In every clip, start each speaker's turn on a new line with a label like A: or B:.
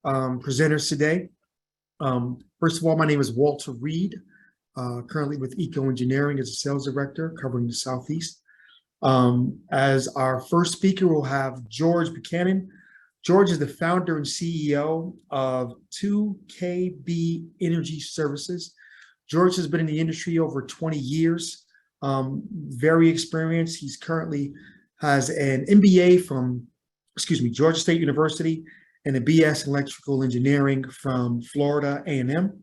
A: presenters today. First of all, my name is Walter Reed, currently with Eco Engineering as a sales director covering the Southeast. As our first speaker, we'll have George Buchanan. George is the founder and CEO of 2KB Energy Services. George has been in the industry over 20 years, very experienced. He's currently has an MBA from, Georgia State University and a BS in Electrical Engineering from Florida A&M.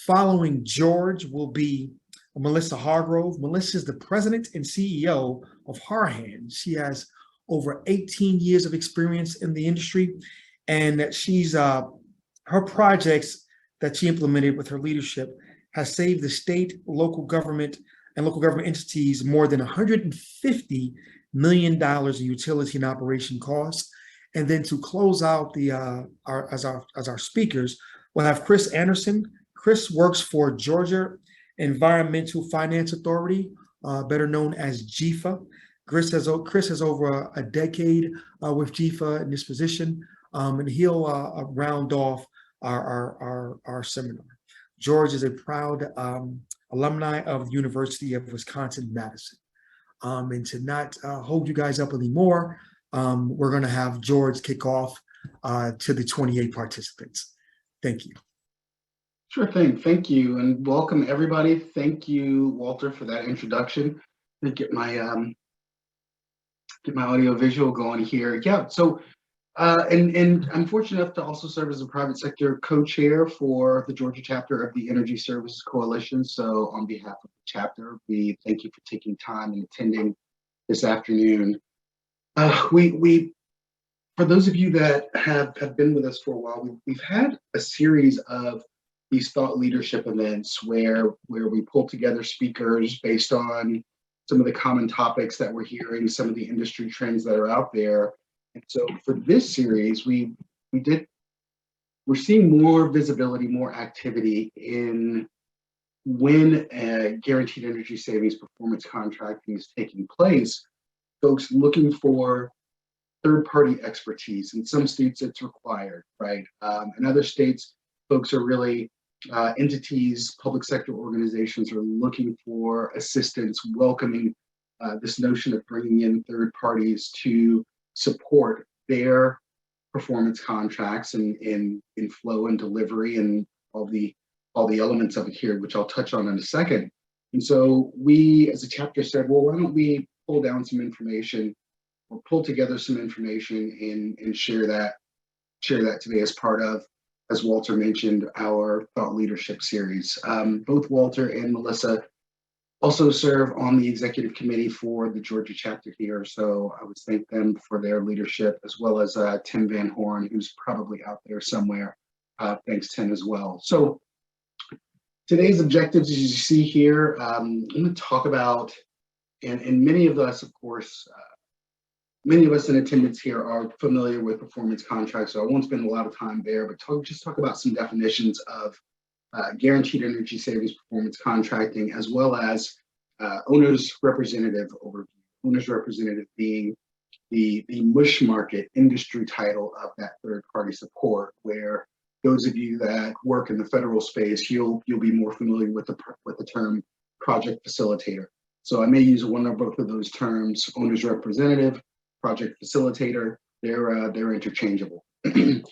A: Following George will be Melissa Hargrove. Melissa is the president and CEO of Harhan. She has over 18 years of experience in the industry, and she's her projects that she implemented with her leadership has saved the state, local government, and local government entities more than $150 million in utility and operation costs. And then to close out as our speakers, we'll have Chris Anderson. Chris works for Georgia Environmental Finance Authority, better known as GEFA. Chris has over a decade with GEFA in this position, and he'll round off our seminar. George is a proud alumni of the University of Wisconsin-Madison. And to not hold you guys up anymore, we're going to have George kick off to the 28 participants. Thank you.
B: Sure thing. Thank you, and welcome everybody. Thank you, Walter, for that introduction. Let me get my audio visual going here. Yeah. So, and I'm fortunate enough to also serve as a private sector co-chair for the Georgia chapter of the Energy Services Coalition. So, on behalf of the chapter, we thank you for taking time and attending this afternoon. For those of you that have been with us for a while, we've had a series of these thought leadership events where we pull together speakers based on some of the common topics that we're hearing, some of the industry trends that are out there. And so for this series, we're seeing more visibility, more activity in when guaranteed energy savings performance contracting is taking place. Folks looking for third-party expertise. In some states, it's required, right? In other states, folks are really entities, public sector organizations are looking for assistance, welcoming this notion of bringing in third parties to support their performance contracts and in flow and delivery and all the elements of it here, which I'll touch on in a second. And so we, as a chapter, said, well, why don't we pull down some information or pull together some information and share that today as part of, as Walter mentioned, our thought leadership series. Both Walter and Melissa also serve on the executive committee for the Georgia chapter here. So I would thank them for their leadership, as well as Tim Van Horn, who's probably out there somewhere. Thanks, Tim, as well. So today's objectives, as you see here, I'm going to talk about, and many of us, of course, many of us in attendance here are familiar with performance contracts, so I won't spend a lot of time there, but just talk about some definitions of guaranteed energy savings performance contracting, as well as owner's representative overview. Owner's representative being the MUSH market industry title of that third-party support, where those of you that work in the federal space, you'll be more familiar with the term Project Facilitator. So I may use one or both of those terms, owner's representative, Project Facilitator. They're interchangeable. From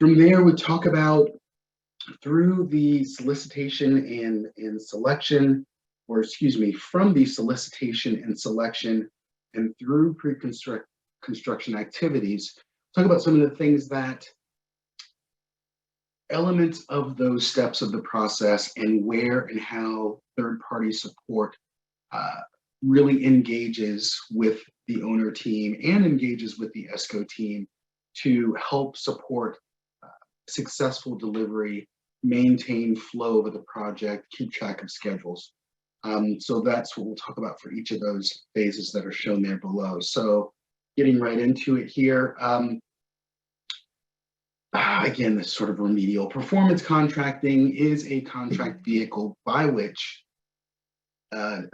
B: there, we talk about through the solicitation and selection, or excuse me, from the solicitation and selection and through pre-construction activities, talk about some of the things that elements of those steps of the process and where and how third-party support really engages with the owner team and engages with the ESCO team to help support successful delivery, maintain flow of the project, keep track of schedules. So that's what we'll talk about for each of those phases that are shown there below. So getting right into it here. Again, this sort of remedial performance contracting is a contract vehicle by which an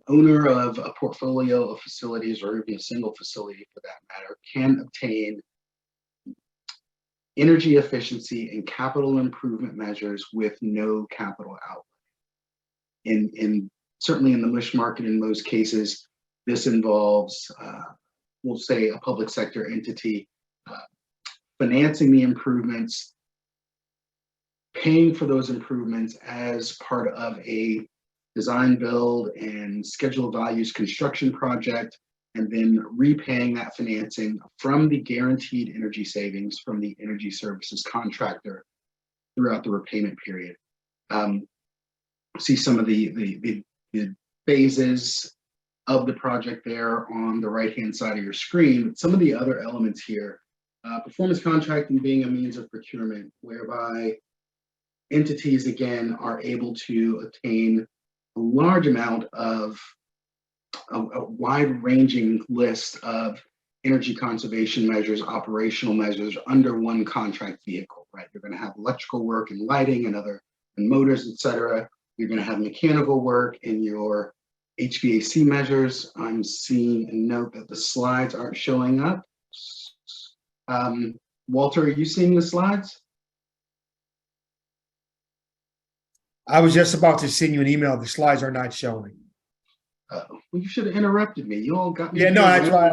B: owner of a portfolio of facilities, or even a single facility for that matter, can obtain energy efficiency and capital improvement measures with no capital outlay. Certainly in the MUSH market, in most cases, this involves, we'll say, a public sector entity financing the improvements, paying for those improvements as part of a design, build, and schedule values construction project, and then repaying that financing from the guaranteed energy savings from the energy services contractor throughout the repayment period. See some of the phases of the project there on the right-hand side of your screen. Some of the other elements here, performance contracting being a means of procurement, whereby entities, again, are able to obtain a large amount of a wide-ranging list of energy conservation measures, operational measures under one contract vehicle, right? You're going to have electrical work and lighting and motors, et cetera. You're going to have mechanical work in your HVAC measures. I'm seeing a note that the slides aren't showing up. Walter, are you seeing the slides?
A: I was just about to send you an email. The slides are not showing.
B: Well, you should have interrupted me. You all got me.
A: Yeah, no, that's right.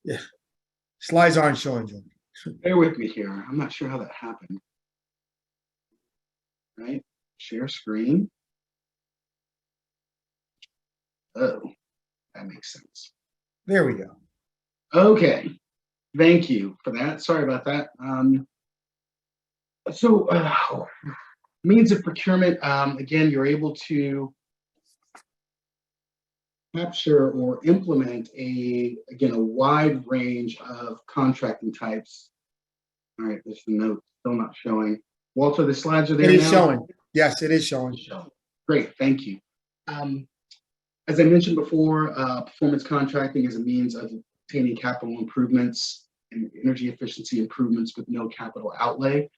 A: Yeah, slides aren't showing, Joe.
B: Bear with me here. I'm not sure how that happened. Right, share screen. Oh, that makes sense.
A: There we go.
B: Okay, thank you for that. Sorry about that. Means of procurement, again, you're able to capture or implement a wide range of contracting types. All right, there's the note still not showing. Walter, the slides are there now?
A: It is showing. Yes, it is showing.
B: Great, thank you. As I mentioned before, performance contracting is a means of obtaining capital improvements and energy efficiency improvements with no capital outlay.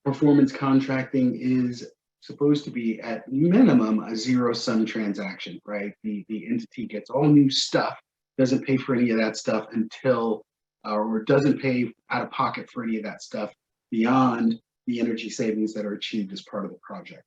B: Performance contracting is supposed to be at minimum a zero-sum transaction, right? The entity gets all new stuff, doesn't pay for any of that stuff until, or doesn't pay out of pocket for any of that stuff beyond the energy savings that are achieved as part of the project.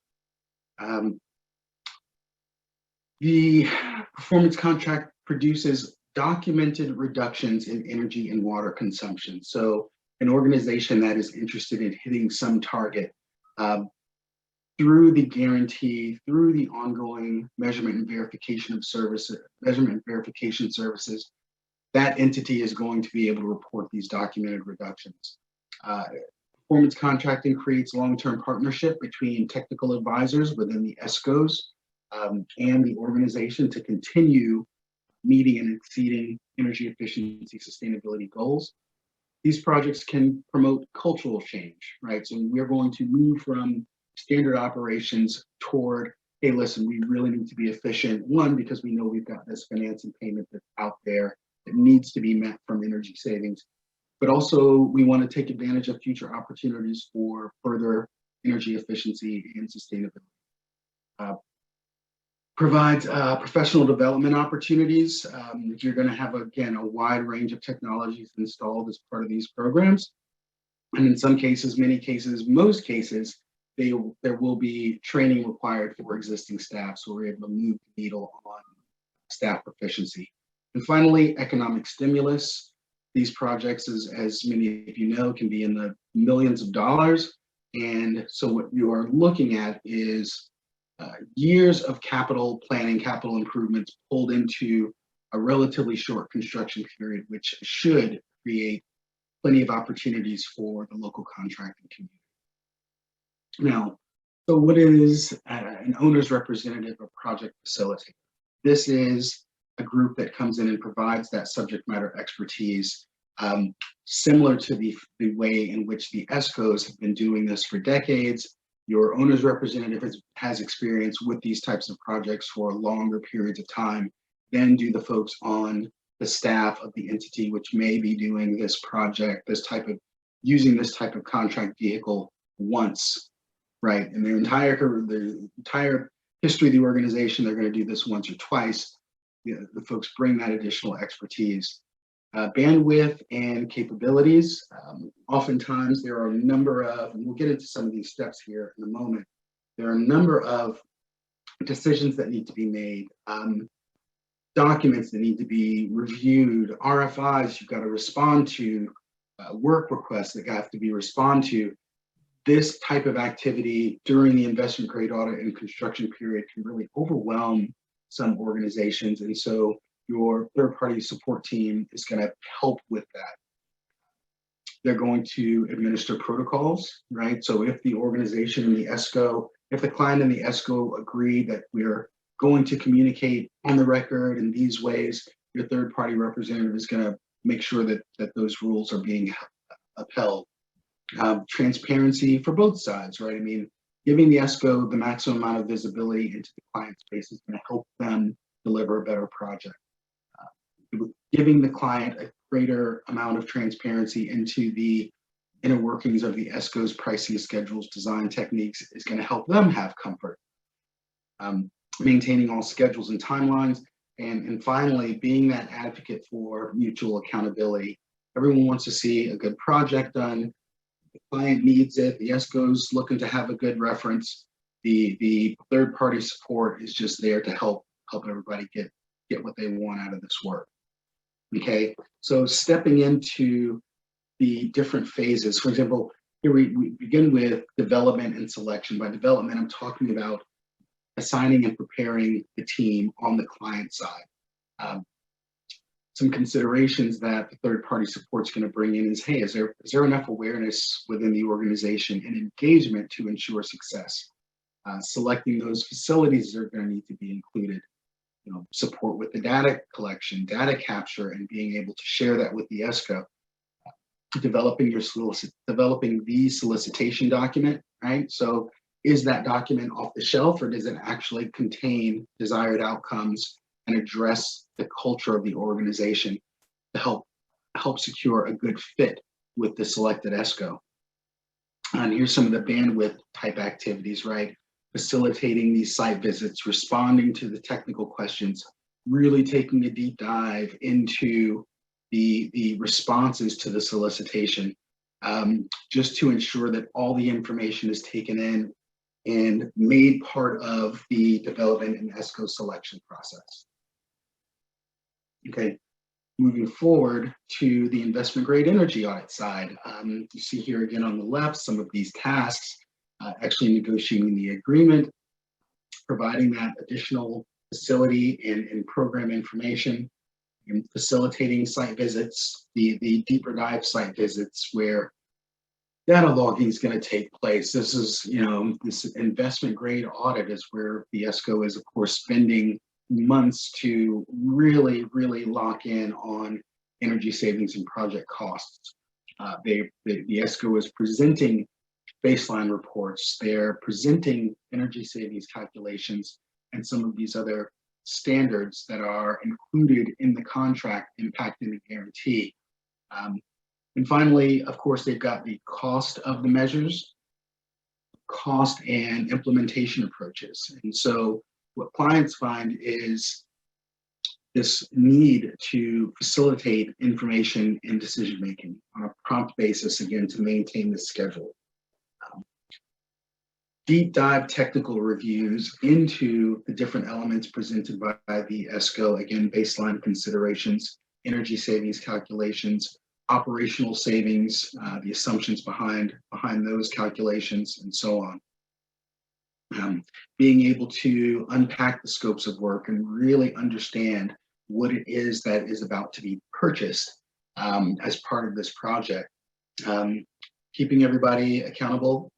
B: The performance contract produces documented reductions in energy and water consumption. So an organization that is interested in hitting some target through the guarantee, through the ongoing measurement and verification services, that entity is going to be able to report these documented reductions. Performance contracting creates long-term partnership between technical advisors within the ESCOs and the organization to continue meeting and exceeding energy efficiency sustainability goals. These projects can promote cultural change, right? So we're going to move from standard operations toward, hey, listen, we really need to be efficient. One, because we know we've got this financing payment that's out there that needs to be met from energy savings, but also we want to take advantage of future opportunities for further energy efficiency and sustainability. Provides professional development opportunities. You're going to have, again, a wide range of technologies installed as part of these programs. And in some cases, many cases, most cases, there will be training required for existing staff, so we're able to move the needle on staff proficiency. And finally, economic stimulus. These projects, as many of you know, can be in the millions of dollars. And so what you are looking at is years of capital planning, capital improvements pulled into a relatively short construction period, which should create plenty of opportunities for the local contracting community. Now, so what is an owner's representative or project facilitator? This is a group that comes in and provides that subject matter expertise, similar to the way in which the ESCOs have been doing this for decades. Your owner's representative has experience with these types of projects for longer periods of time than do the folks on the staff of the entity, which may be doing this project, using this type of contract vehicle once, right? In their entire history of the organization, they're going to do this once or twice. The folks bring that additional expertise. bandwidth and capabilities. Oftentimes there are a number of, and we'll get into some of these steps here in a moment, there are a number of decisions that need to be made, documents that need to be reviewed, RFIs you've got to respond to, work requests that have to be responded to. This type of activity during the investment grade audit and construction period can really overwhelm some organizations. And so your third-party support team is going to help with that. They're going to administer protocols, right? So if the organization and the ESCO, if the client and the ESCO agree that we're going to communicate on the record in these ways, your third-party representative is going to make sure that those rules are being upheld. Transparency for both sides, right? I mean, giving the ESCO the maximum amount of visibility into the client space is going to help them deliver a better project. Giving the client a greater amount of transparency into the inner workings of the ESCO's pricing schedules, design techniques is going to help them have comfort. Maintaining all schedules and timelines, and finally, being that advocate for mutual accountability. Everyone wants to see a good project done. The client needs it. The ESCO's looking to have a good reference. The third-party support is just there to help everybody get what they want out of this work. Okay, so stepping into the different phases. For example, here we begin with development and selection. By development, I'm talking about assigning and preparing the team on the client side. Some considerations that the third-party support is going to bring in is, hey, is there enough awareness within the organization and engagement to ensure success? Selecting those facilities that are going to need to be included. Support with the data collection, data capture, and being able to share that with the ESCO. Developing the solicitation document, right? So is that document off the shelf, or does it actually contain desired outcomes and address the culture of the organization to help secure a good fit with the selected ESCO? And here's some of the bandwidth type activities, right? Facilitating these site visits, responding to the technical questions, really taking a deep dive into the responses to the solicitation, just to ensure that all the information is taken in and made part of the development and ESCO selection process. Okay, moving forward to the investment grade energy audit side. You see here again on the left some of these tasks. Actually negotiating the agreement, providing that additional facility and program information, and facilitating site visits, the deeper dive site visits where data logging is going to take place. This is, this investment grade audit is where the ESCO is, of course, spending months to really, really lock in on energy savings and project costs. The ESCO is presenting baseline reports, they're presenting energy savings calculations and some of these other standards that are included in the contract impacting the guarantee. And finally, of course, they've got the cost of the measures, cost and implementation approaches. And so what clients find is this need to facilitate information and decision-making on a prompt basis, again, to maintain the schedule. Deep dive technical reviews into the different elements presented by the ESCO, again, baseline considerations, energy savings calculations, operational savings, the assumptions behind those calculations, and so on. Being able to unpack the scopes of work and really understand what it is that is about to be purchased as part of this project. Keeping everybody accountable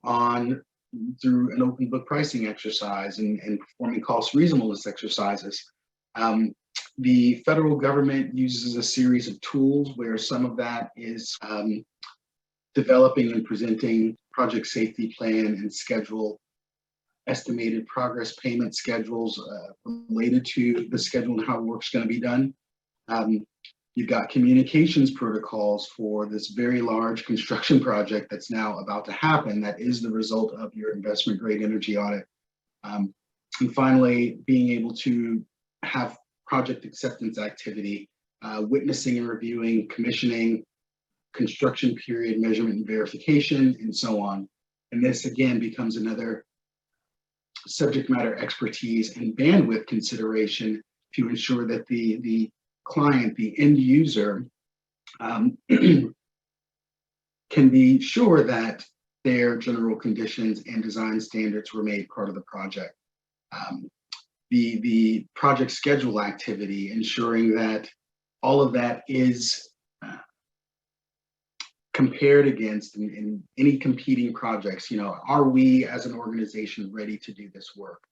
B: through an open book pricing exercise and performing cost reasonableness exercises. The federal government uses a series of tools where some of that is developing and presenting project safety plan and schedule, estimated progress payment schedules related to the schedule and how work's going to be done. You've got communications protocols for this very large construction project that's now about to happen that is the result of your investment grade energy audit. And finally, being able to have project acceptance activity witnessing and reviewing, commissioning, construction period measurement and verification, and so on. And this again becomes another subject matter expertise and bandwidth consideration to ensure that the client, the end user, can be sure that their general conditions and design standards were made part of the project. The project schedule activity, ensuring that all of that is compared against in any competing projects. Are we as an organization ready to do this work?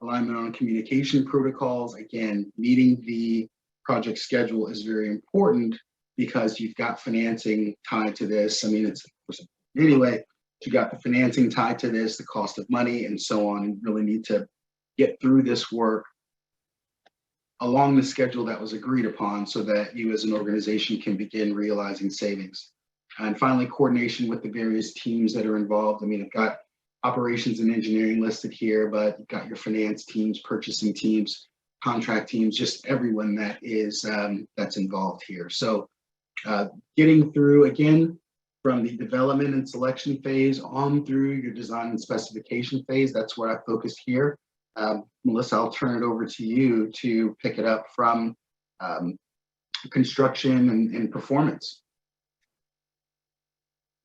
B: Alignment on communication protocols, again, meeting the project schedule is very important because you've got financing tied to this. I mean, it's anyway, you got the financing tied to this, the cost of money, and so on. You really need to get through this work along the schedule that was agreed upon so that you as an organization can begin realizing savings. And finally, coordination with the various teams that are involved. I mean, I've got operations and engineering listed here, but you've got your finance teams, purchasing teams, contract teams, just everyone that is that's involved here. So getting through, again, from the development and selection phase on through your design and specification phase, that's where I focused here. Melissa, I'll turn it over to you to pick it up from construction and performance.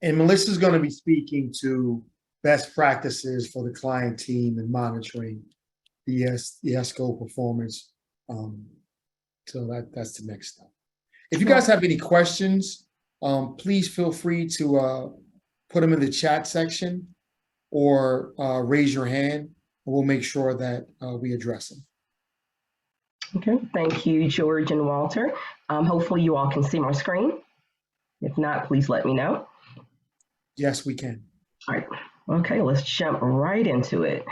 A: And Melissa's going to be speaking to best practices for the client team and monitoring the ESCO performance. So that's the next step. If you guys have any questions, please feel free to put them in the chat section or raise your hand. We'll make sure that we address them.
C: Okay, thank you, George and Walter. Hopefully you all can see my screen. If not, please let me know.
A: Yes, we can.
C: All right, okay, let's jump right into it.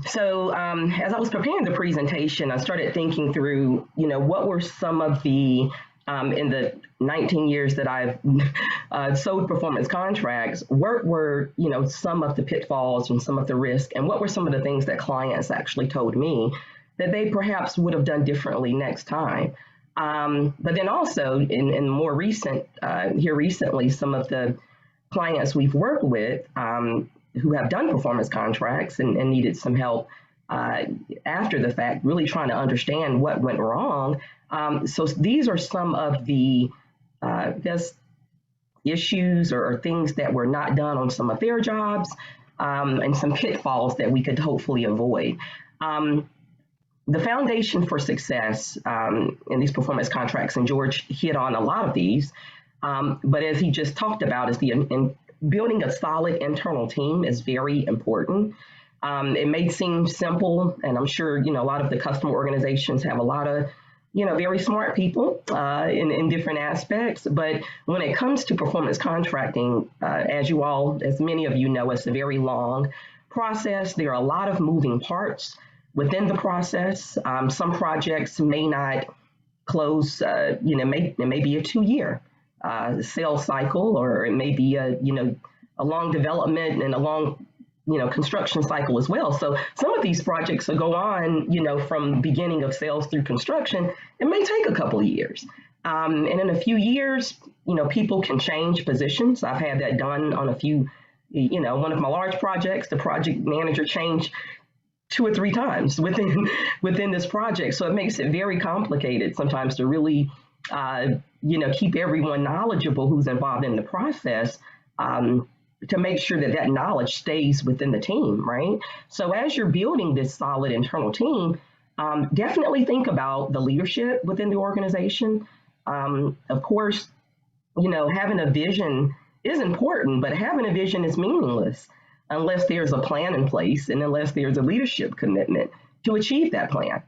C: So as I was preparing the presentation, I started thinking through, what were some of the, in the 19 years that I've sold performance contracts, what were, some of the pitfalls and some of the risk, and what were some of the things that clients actually told me that they perhaps would have done differently next time. But then also in more recent, here recently, some of the clients we've worked with who have done performance contracts and needed some help after the fact, really trying to understand what went wrong. So these are some of the issues or things that were not done on some of their jobs and some pitfalls that we could hopefully avoid. The foundation for success in these performance contracts, and George hit on a lot of these, but as he just talked about, is building a solid internal team is very important. It may seem simple, and I'm sure, a lot of the customer organizations have a lot of, very smart people in different aspects. But when it comes to performance contracting, as many of you know, it's a very long process. There are a lot of moving parts within the process. Some projects may not close, it may be a 2-year sales cycle, or it may be a long development and a long construction cycle as well. So some of these projects will go on, from beginning of sales through construction. It may take a couple of years. And in a few years, people can change positions. I've had that done on a few, one of my large projects, the project manager changed 2 or 3 times within this project. So it makes it very complicated sometimes to really, keep everyone knowledgeable who's involved in the process, to make sure that knowledge stays within the team, right? So as you're building this solid internal team, definitely think about the leadership within the organization. Of course, having a vision is important, but having a vision is meaningless unless there's a plan in place and unless there's a leadership commitment to achieve that plan.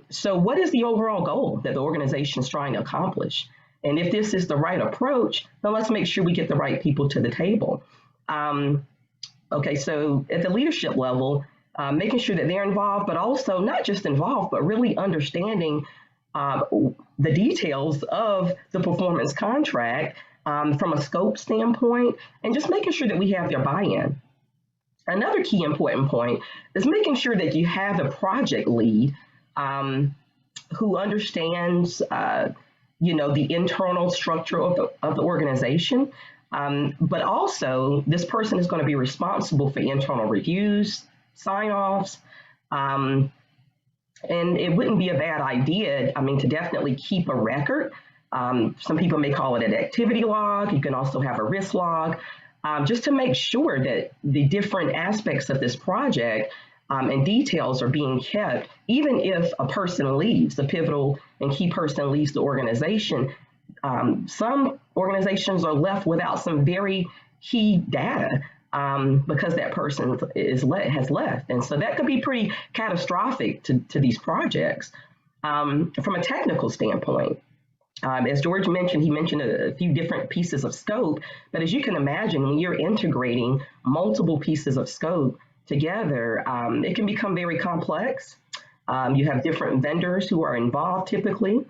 C: So what is the overall goal that the organization is trying to accomplish? And if this is the right approach, then let's make sure we get the right people to the table. Okay, so at the leadership level, making sure that they're involved, but also not just involved, but really understanding the details of the performance contract from a scope standpoint, and just making sure that we have their buy-in. Another key important point is making sure that you have a project lead who understands, the internal structure of the organization. But also, this person is going to be responsible for internal reviews, sign-offs, and it wouldn't be a bad idea, to definitely keep a record. Some people may call it an activity log. You can also have a risk log, just to make sure that the different aspects of this project and details are being kept, even if a person leaves, the pivotal and key person leaves the organization. Some organizations are left without some very key data because that person has left. And so that could be pretty catastrophic to these projects. From a technical standpoint, as George mentioned, he mentioned a few different pieces of scope, but as you can imagine, when you're integrating multiple pieces of scope together, it can become very complex. You have different vendors who are involved typically.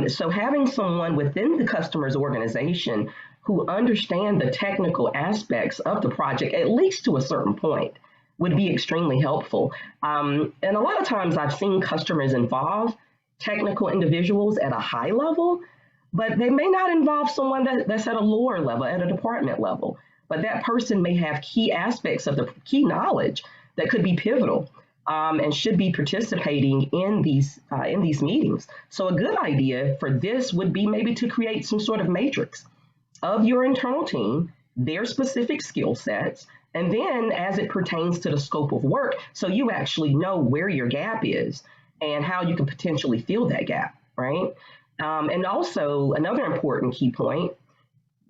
C: So having someone within the customer's organization who understand the technical aspects of the project, at least to a certain point, would be extremely helpful. And a lot of times I've seen customers involve technical individuals at a high level, but they may not involve someone that's at a lower level, at a department level. But that person may have key aspects of the key knowledge that could be pivotal. And should be participating in these meetings. So a good idea for this would be maybe to create some sort of matrix of your internal team, their specific skill sets, and then as it pertains to the scope of work, so you actually know where your gap is and how you can potentially fill that gap, right? And also another important key point,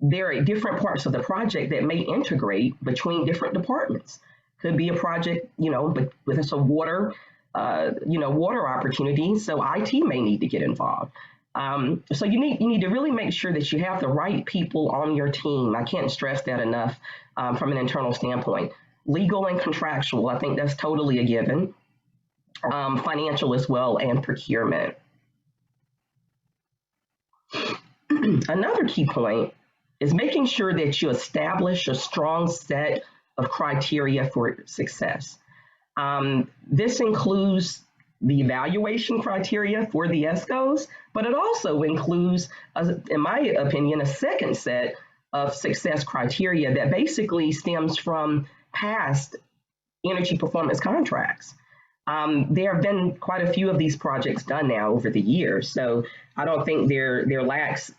C: there are different parts of the project that may integrate between different departments. Could be a project, but with some water opportunity. So IT may need to get involved. So you need to really make sure that you have the right people on your team. I can't stress that enough from an internal standpoint. Legal and contractual, I think that's totally a given. Financial as well, and procurement. Another key point is making sure that you establish a strong set of criteria for success. This includes the evaluation criteria for the ESCOs, but it also includes, in my opinion, a second set of success criteria that basically stems from past energy performance contracts. There have been quite a few of these projects done now over the years, so I don't think there lacks,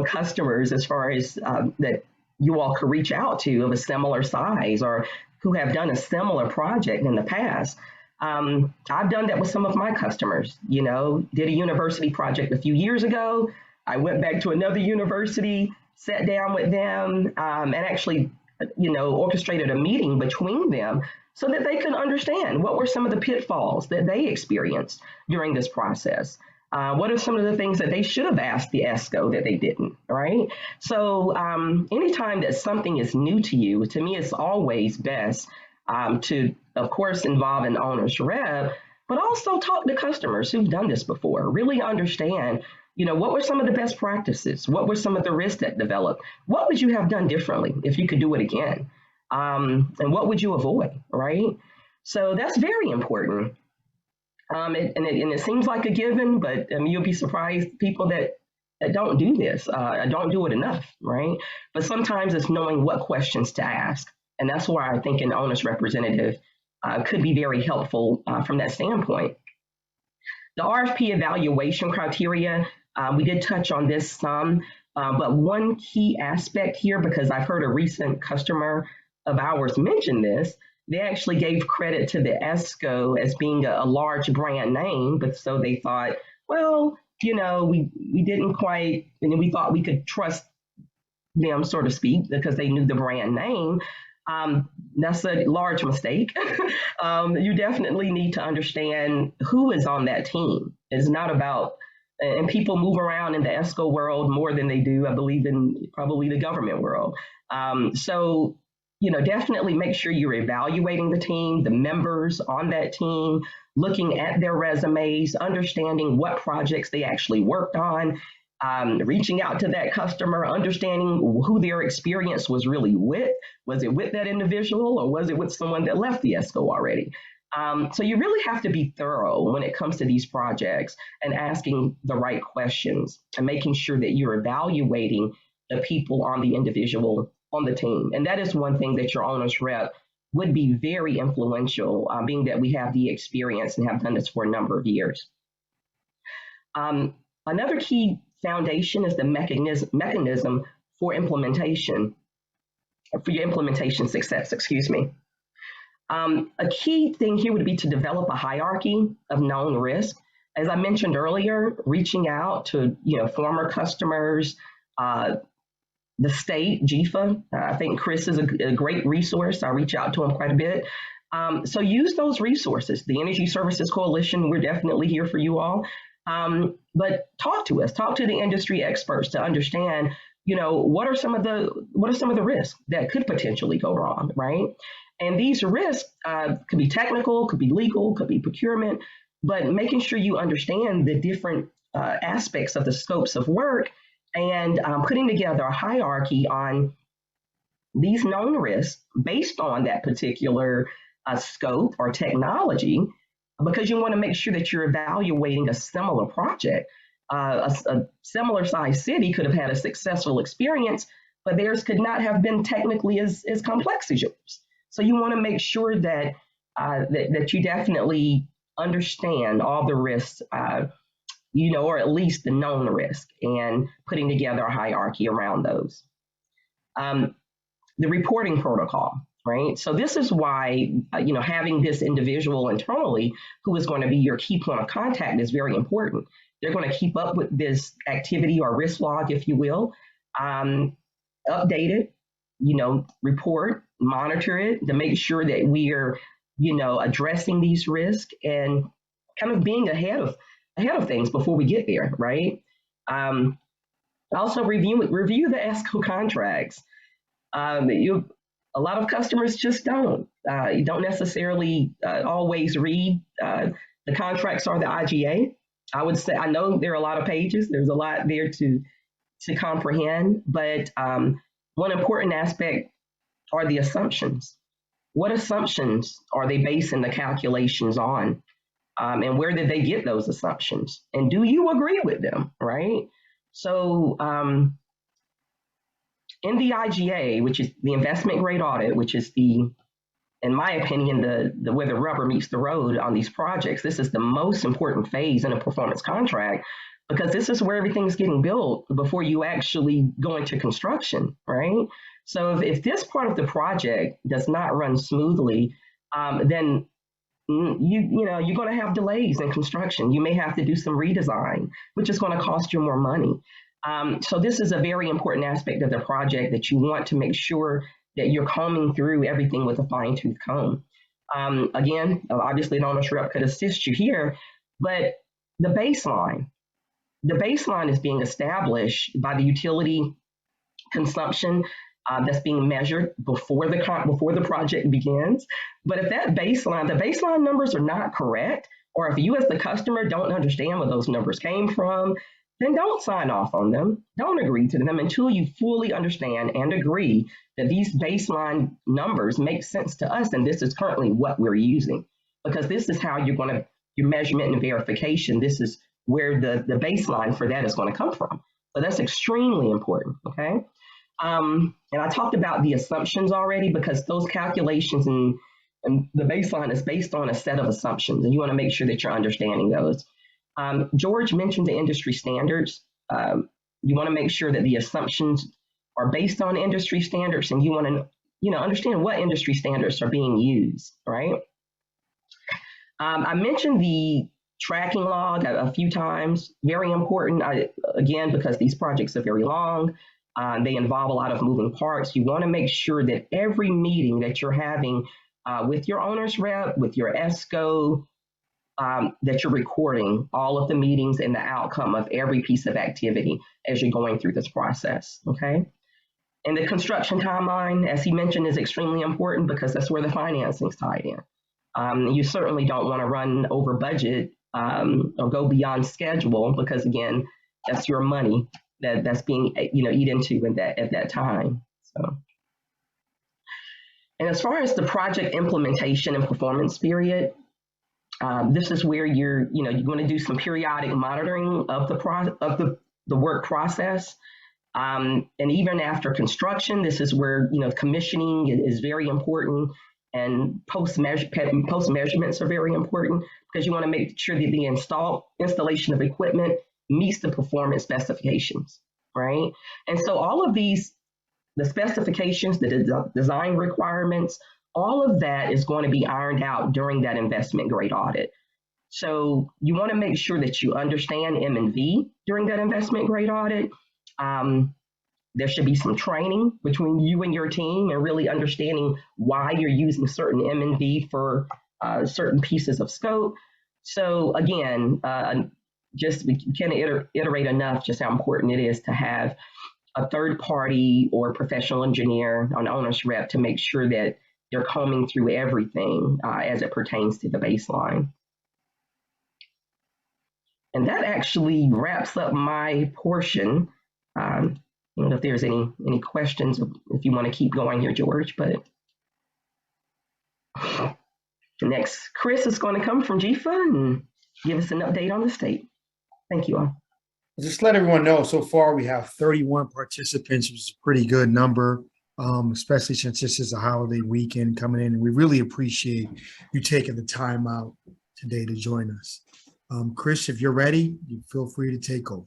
C: customers as far as that you all could reach out to of a similar size or who have done a similar project in the past. I've done that with some of my customers, did a university project a few years ago. I went back to another university, sat down with them, and actually, orchestrated a meeting between them so that they could understand what were some of the pitfalls that they experienced during this process. What are some of the things that they should have asked the ESCO that they didn't, right? So anytime that something is new to you, to me, it's always best to, of course, involve an owner's rep, but also talk to customers who've done this before, really understand, what were some of the best practices? What were some of the risks that developed? What would you have done differently if you could do it again? And what would you avoid, right? So that's very important. And it seems like a given, but you'll be surprised people that don't do this, don't do it enough, right? But sometimes it's knowing what questions to ask. And that's why I think an owner's representative could be very helpful from that standpoint. The RFP evaluation criteria, we did touch on this some, but one key aspect here, because I've heard a recent customer of ours mention this, they actually gave credit to the ESCO as being a large brand name, but so they thought, well, we didn't quite, and we thought we could trust them, so to speak, because they knew the brand name. That's a large mistake. You definitely need to understand who is on that team. It's not about, and people move around in the ESCO world more than they do, I believe, in probably the government world. So definitely make sure you're evaluating the team, the members on that team, looking at their resumes, understanding what projects they actually worked on, reaching out to that customer, understanding who their experience was really with. Was it with that individual or was it with someone that left the ESCO already? So you really have to be thorough when it comes to these projects and asking the right questions and making sure that you're evaluating the people on the individual on the team. And that is one thing that your owner's rep would be very influential, being that we have the experience and have done this for a number of years. Another key foundation is the mechanism for implementation, for your implementation success, excuse me. A key thing here would be to develop a hierarchy of known risk. As I mentioned earlier, reaching out to former customers, the state, GFA. I think Chris is a great resource. I reach out to him quite a bit. So use those resources. The Energy Services Coalition, we're definitely here for you all. But talk to us, talk to the industry experts to understand, what are some of the risks that could potentially go wrong, right? And these risks could be technical, could be legal, could be procurement, but making sure you understand the different aspects of the scopes of work and putting together a hierarchy on these known risks based on that particular scope or technology, because you want to make sure that you're evaluating a similar project. A similar sized city could have had a successful experience, but theirs could not have been technically as complex as yours. So you want to make sure that that you definitely understand all the risks, or at least the known risk, and putting together a hierarchy around those. The reporting protocol, right? So this is why, having this individual internally who is going to be your key point of contact is very important. They're going to keep up with this activity or risk log, if you will, update it, report, monitor it to make sure that we are, addressing these risks and kind of being ahead of things before we get there, right? Also review the ESCO contracts. A lot of customers just don't. You don't necessarily always read the contracts or the IGA. I would say, I know there are a lot of pages. There's a lot there to comprehend, but one important aspect are the assumptions. What assumptions are they basing the calculations on? And where did they get those assumptions? And do you agree with them, right? So in the IGA, which is the investment grade audit, which is in my opinion, the where the rubber meets the road on these projects, this is the most important phase in a performance contract, because this is where everything's getting built before you actually go into construction, right? So if this part of the project does not run smoothly, then you're going to have delays in construction. You may have to do some redesign, which is going to cost you more money. So this is a very important aspect of the project that you want to make sure that you're combing through everything with a fine-tooth comb. Again, obviously, the owner's rep could assist you here, but the baseline is being established by the utility consumption that's being measured before the project begins. But if the baseline numbers are not correct, or if you as the customer don't understand where those numbers came from, then don't sign off on them. Don't agree to them until you fully understand and agree that these baseline numbers make sense to us, and this is currently what we're using. Because this is how your measurement and verification, this is where the baseline for that is going to come from. So that's extremely important, okay? And I talked about the assumptions already, because those calculations and the baseline is based on a set of assumptions, and you want to make sure that you're understanding those. George mentioned the industry standards. You want to make sure that the assumptions are based on industry standards, and you want to understand what industry standards are being used, right? I mentioned the tracking log a few times. Very important, again, because these projects are very long. They involve a lot of moving parts. You want to make sure that every meeting that you're having with your owner's rep, with your ESCO, that you're recording all of the meetings and the outcome of every piece of activity as you're going through this process, okay? And the construction timeline, as he mentioned, is extremely important because that's where the financing's tied in. You certainly don't want to run over budget or go beyond schedule, because again, that's your money that's being eat into at that time. So And as far as the project implementation and performance period, this is where you're going to do some periodic monitoring of the work process. And even after construction, this is where, commissioning is very important, and post measurements are very important, because you want to make sure that the installation of equipment meets the performance specifications, right? And so all of these, the specifications, the design requirements, all of that is going to be ironed out during that investment grade audit. So you want to make sure that you understand M&V during that investment grade audit. There should be some training between you and your team, and really understanding why you're using certain M&V for certain pieces of scope. So again, we can't iterate enough just how important it is to have a third party or professional engineer, an owner's rep, to make sure that they're combing through everything as it pertains to the baseline. And that actually wraps up my portion. I don't know if there's any questions, if you want to keep going here, George, but next, Chris is going to come from GFA and give us an update on the state. Thank you all.
A: Just let everyone know, so far we have 31 participants, which is a pretty good number, especially since this is a holiday weekend coming in. And we really appreciate you taking the time out today to join us. Chris, if you're ready, you feel free to take over.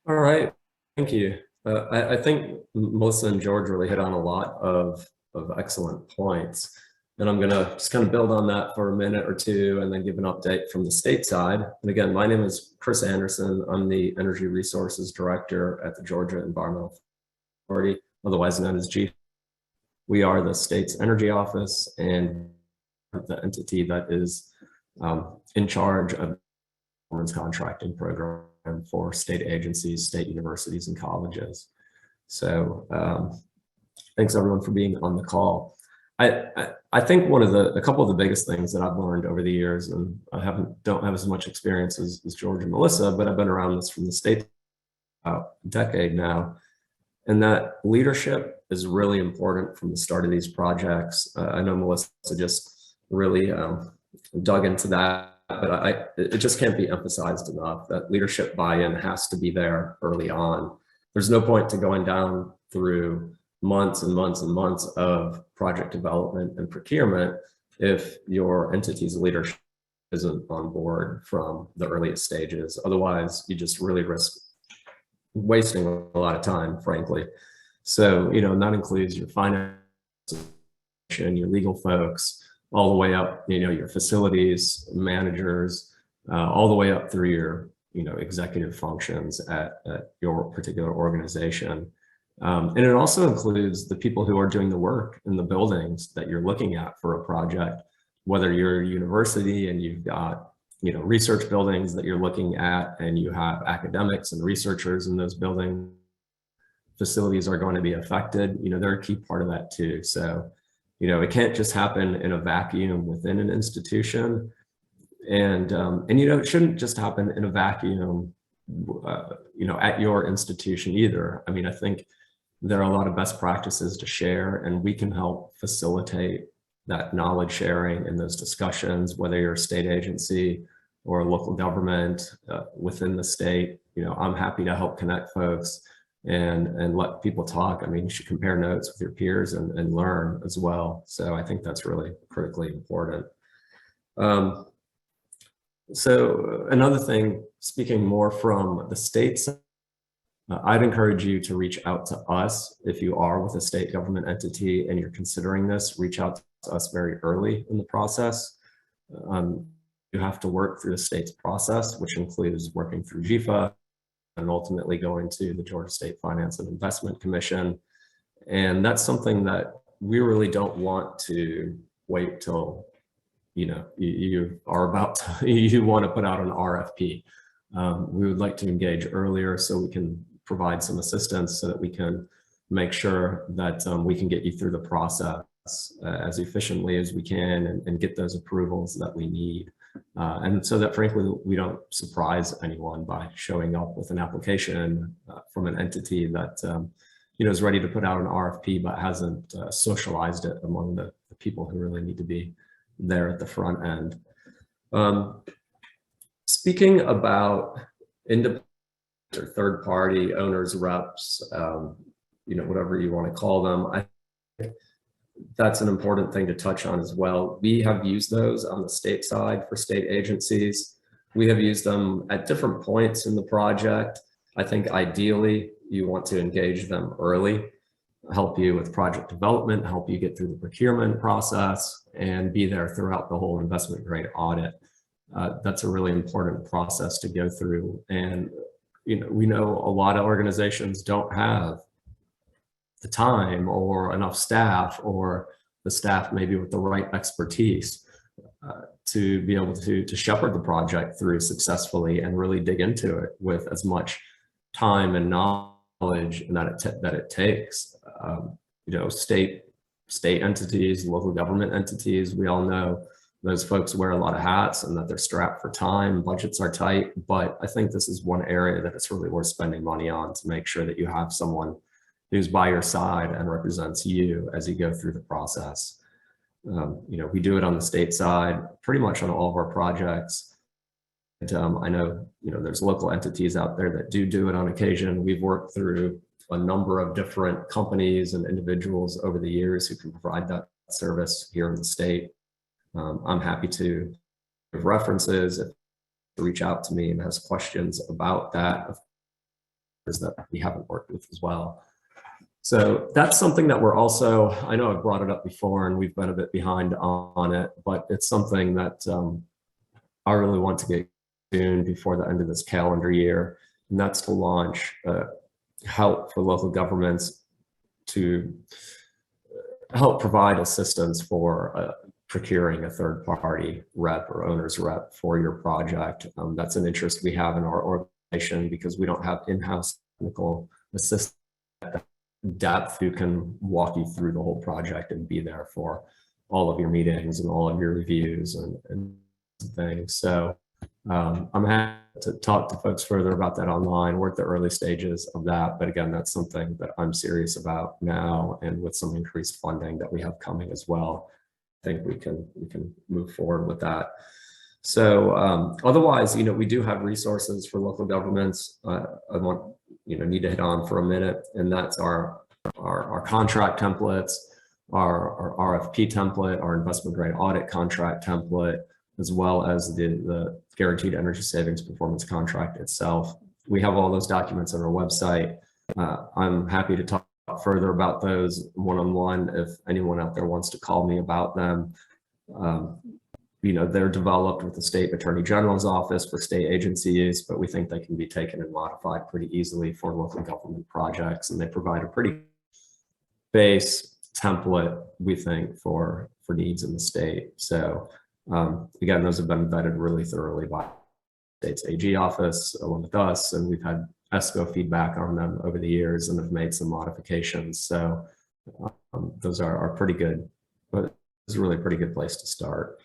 D: All right. Thank you. I think Melissa and George really hit on a lot of excellent points. And I'm going to just kind of build on that for a minute or two and then give an update from the state side. And again, my name is Chris Anderson. I'm the Energy Resources Director at the Georgia Environmental Authority, otherwise known as GFA. We are the state's energy office and the entity that is in charge of the performance contracting program for state agencies, state universities, and colleges. So thanks everyone for being on the call. I think a couple of the biggest things that I've learned over the years, and I don't have as much experience as George and Melissa, but I've been around this from the state about a decade now, and that leadership is really important from the start of these projects. I know Melissa just really dug into that, but it just can't be emphasized enough that leadership buy-in has to be there early on. There's no point to going down through months and months and months of project development and procurement if your entity's leadership isn't on board from the earliest stages. Otherwise, you just really risk wasting a lot of time, frankly. So, and that includes your finance, your legal folks, all the way up, your facilities managers, all the way up through your, executive functions at your particular organization. And it also includes the people who are doing the work in the buildings that you're looking at for a project, whether you're a university and you've got, research buildings that you're looking at, and you have academics and researchers in those buildings. Facilities are going to be affected. They're a key part of that too. So, it can't just happen in a vacuum within an institution. And it shouldn't just happen in a vacuum, at your institution either. I mean, I think there are a lot of best practices to share, and we can help facilitate that knowledge sharing in those discussions, whether you're a state agency or a local government within the state. I'm happy to help connect folks and let people talk. I mean, you should compare notes with your peers and learn as well. So I think that's really critically important. So another thing, speaking more from the state side, I'd encourage you to reach out to us if you are with a state government entity and you're considering this. Reach out to us very early in the process. You have to work through the state's process, which includes working through GFA and ultimately going to the Georgia State Finance and Investment Commission. And that's something that we really don't want to wait till you are about to, you want to put out an RFP. We would like to engage earlier so we can provide some assistance so that we can make sure that we can get you through the process as efficiently as we can and get those approvals that we need. And so that frankly, we don't surprise anyone by showing up with an application from an entity that is ready to put out an RFP, but hasn't socialized it among the people who really need to be there at the front end. Speaking about independent or third-party owners, reps, whatever you want to call them, I think that's an important thing to touch on as well. We have used those on the state side for state agencies. We have used them at different points in the project. I think ideally you want to engage them early, help you with project development, help you get through the procurement process, and be there throughout the whole investment grade audit. That's a really important process to go through. And we know a lot of organizations don't have the time or enough staff, or the staff maybe with the right expertise to be able to shepherd the project through successfully and really dig into it with as much time and knowledge that it takes. State entities, local government entities, we all know those folks wear a lot of hats and that they're strapped for time, budgets are tight, but I think this is one area that it's really worth spending money on to make sure that you have someone who's by your side and represents you as you go through the process. We do it on the state side, pretty much on all of our projects. And I know, there's local entities out there that do it on occasion. We've worked through a number of different companies and individuals over the years who can provide that service here in the state. I'm happy to give references if you reach out to me and has questions about that we haven't worked with as well. So that's something that we're also, I know I've brought it up before and we've been a bit behind on it, but it's something that I really want to get soon before the end of this calendar year, and that's to launch help for local governments to help provide assistance for procuring a third-party rep or owner's rep for your project. That's an interest we have in our organization because we don't have in-house technical assistance depth who can walk you through the whole project and be there for all of your meetings and all of your reviews and things. So I'm happy to talk to folks further about that online. We're at the early stages of that, but again, that's something that I'm serious about now, and with some increased funding that we have coming as well, I think we can move forward with that. So otherwise, we do have resources for local governments. I need to hit on for a minute, and that's our contract templates, our RFP template, our investment grade audit contract template, as well as the guaranteed energy savings performance contract itself. We have all those documents on our website. I'm happy to talk further about those one-on-one if anyone out there wants to call me about them. They're developed with the state attorney general's office for state agencies, but we think they can be taken and modified pretty easily for local government projects, and they provide a pretty base template, we think, for needs in the state. So again, those have been vetted really thoroughly by the state's AG office along with us, and we've had ESPCO feedback on them over the years and have made some modifications. So those are pretty good, but it's a really pretty good place to start.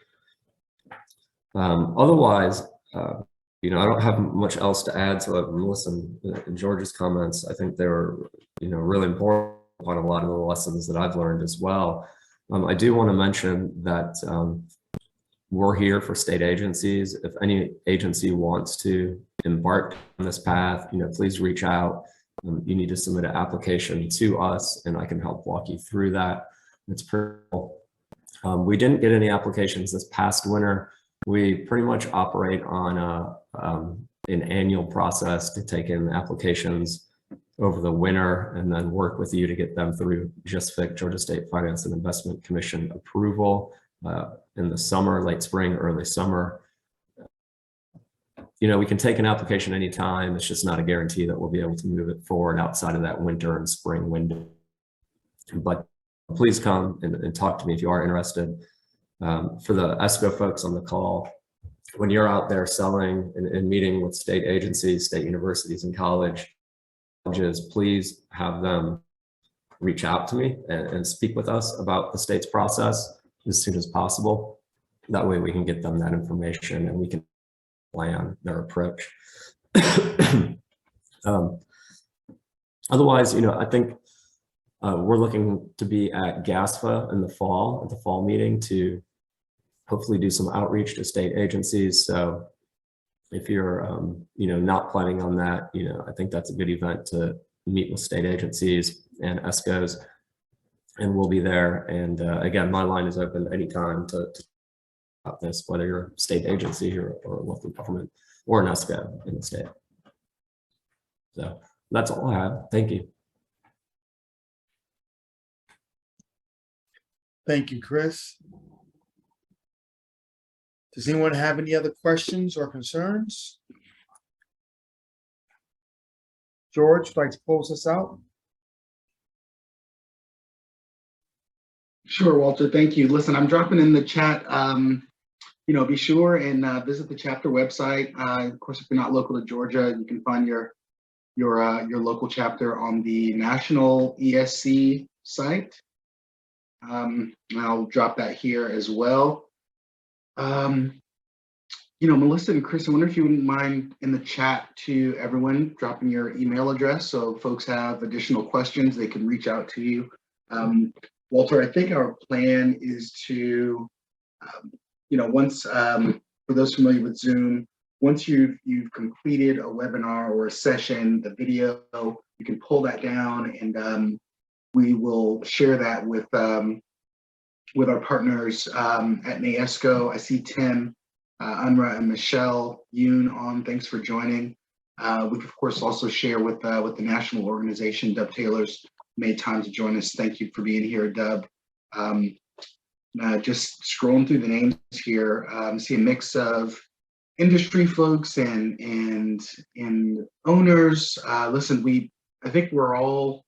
D: Otherwise, I don't have much else to add to Melissa and George's comments. I think they were, really important on a lot of the lessons that I've learned as well. I do want to mention that we're here for state agencies. If any agency wants to embark on this path, please reach out. You need to submit an application to us, and I can help walk you through that. It's pretty cool. We didn't get any applications this past winter. We pretty much operate on an annual process to take in applications over the winter and then work with you to get them through JSFIC, Georgia State Finance and Investment Commission approval in the summer, late spring, early summer. We can take an application anytime. It's just not a guarantee that we'll be able to move it forward outside of that winter and spring window. But please come and talk to me if you are interested. For the ESPCO folks on the call, when you're out there selling and meeting with state agencies, state universities and colleges, please have them reach out to me and speak with us about the state's process as soon as possible. That way we can get them that information and we can plan their approach. Otherwise, I think We're looking to be at GASFA in the fall, at the fall meeting, to hopefully do some outreach to state agencies. So if you're, not planning on that, I think that's a good event to meet with state agencies and ESCOs, and we'll be there. And again, my line is open anytime to about this, whether you're a state agency or a local government or an ESCO in the state. So that's all I have. Thank you.
A: Thank you, Chris. Does anyone have any other questions or concerns? George, would you like to close us out?
B: Sure, Walter, thank you. Listen, I'm dropping in the chat. Be sure and visit the chapter website. Of course, if you're not local to Georgia, you can find your local chapter on the national ESC site. I'll drop that here as well. Melissa and Chris, I wonder if you wouldn't mind in the chat to everyone dropping your email address, so folks have additional questions, they can reach out to you. Walter, I think our plan is to, once, for those familiar with Zoom, once you've completed a webinar or a session, the video, you can pull that down, and we will share that with our partners at NAESCO. I see Tim, Unra, and Michelle Yoon on. Thanks for joining. We can, of course, also share with the national organization. Dub Taylor's made time to join us. Thank you for being here, Dub. Just scrolling through the names here, see a mix of industry folks and owners. Listen, I think we're all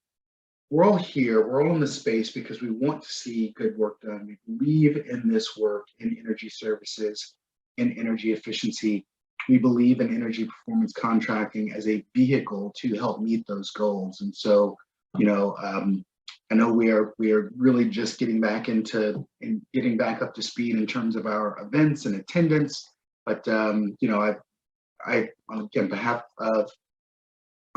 B: here. We're all in this space because we want to see good work done. We believe in this work in energy services, in energy efficiency. We believe in energy performance contracting as a vehicle to help meet those goals. And so, I know we are really just getting back up to speed in terms of our events and attendance. But on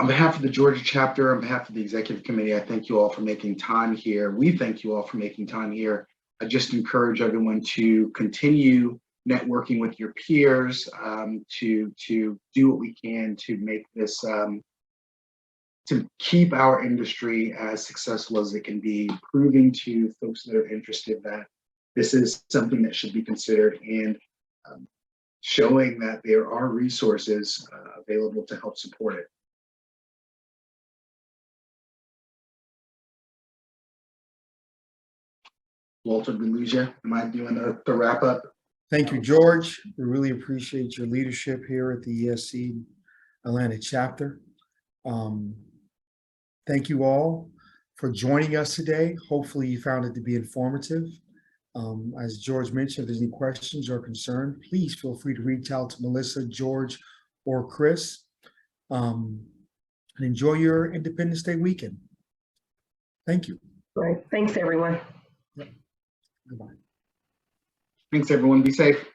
B: behalf of the Georgia chapter, on behalf of the executive committee, I thank you all for making time here. We thank you all for making time here. I just encourage everyone to continue networking with your peers, to do what we can to make this, to keep our industry as successful as it can be, proving to folks that are interested that this is something that should be considered, and showing that there are resources available to help support it. Walter, did we lose you? Am I doing the wrap up?
A: Thank you, George. We really appreciate your leadership here at the ESC Atlanta chapter. Thank you all for joining us today. Hopefully you found it to be informative. As George mentioned, if there's any questions or concern, please feel free to reach out to Melissa, George, or Chris. And enjoy your Independence Day weekend. Thank you.
C: Right. Thanks, everyone.
A: Goodbye.
B: Thanks, everyone. Be safe.